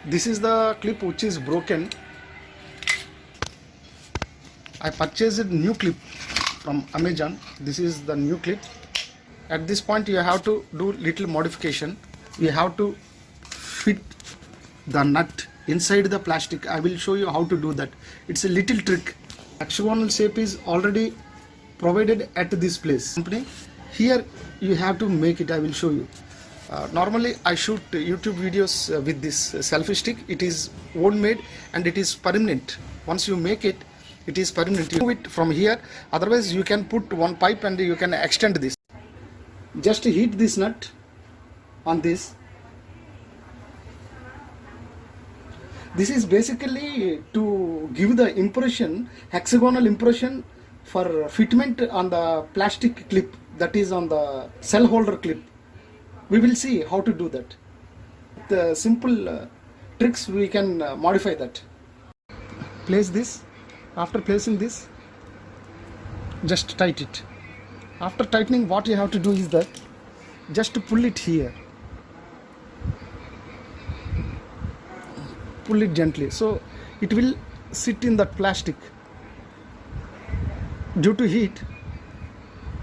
This is the clip which is broken. I purchased a new clip from Amazon. This is the new clip. At this point you have to do little modification. You have to fit the nut inside the plastic. I will show you how to do that. It's a little trick. Hexagonal shape is already provided at this place. Here you have to make it. I will show you. Normally I shoot YouTube videos with this selfie stick. It is own made and it is permanent. Once you make it, it is permanent. You move it from here. Otherwise you can put one pipe and you can extend this. Just heat this nut on this. This is basically to give the impression, hexagonal impression for fitment on the plastic clip, that is on the cell holder clip. We will see how to do that. The simple tricks we can modify that. Place this. After placing this, just tighten it. After tightening, what you have to do is that just to pull it here. Pull it gently, so it will sit in that plastic. Due to heat,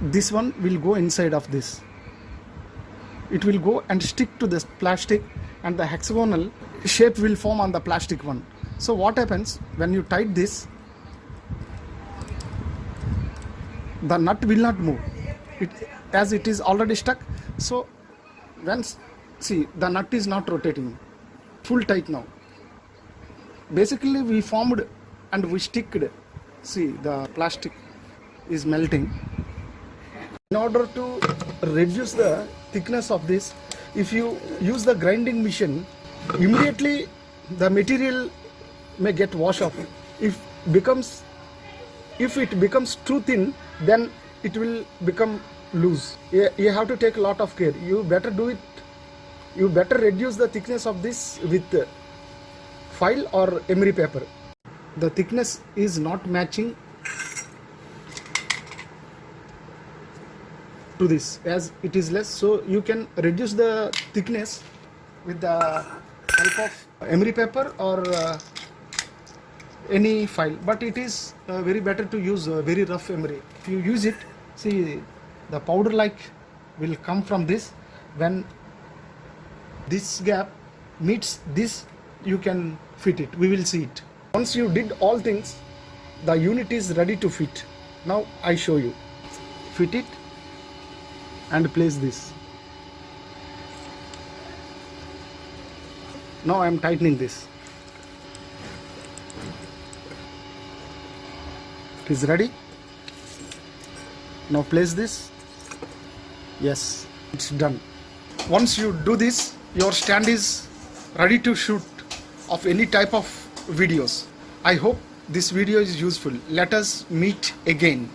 this one will go inside of this. It will go and stick to this plastic, and the hexagonal shape will form on the plastic one. So what happens when you tighten this? The nut will not move. As it is already stuck. So once, see, the nut is not rotating. Full tight now. Basically we formed and we sticked. See, the plastic is melting. In order to reduce the thickness of this, if you use the grinding machine, immediately the material may get washed off. If it becomes too thin, then it will become loose. You have to take a lot of care. You better do it. You better reduce the thickness of this with file or emery paper. The thickness is not matching to this, as it is less, so you can reduce the thickness with the help of emery paper or any file, but it is very better to use very rough emery. If you use it, see, the powder like will come from this. When this gap meets this, you can fit it. We will see it. Once you did all things, the unit is ready to fit. Now I show you. Fit it and place this. Now I am tightening this. It is ready. Now place this. Yes, it's done. Once you do this, your stand is ready to shoot of any type of videos. I hope this video is useful. Let us meet again.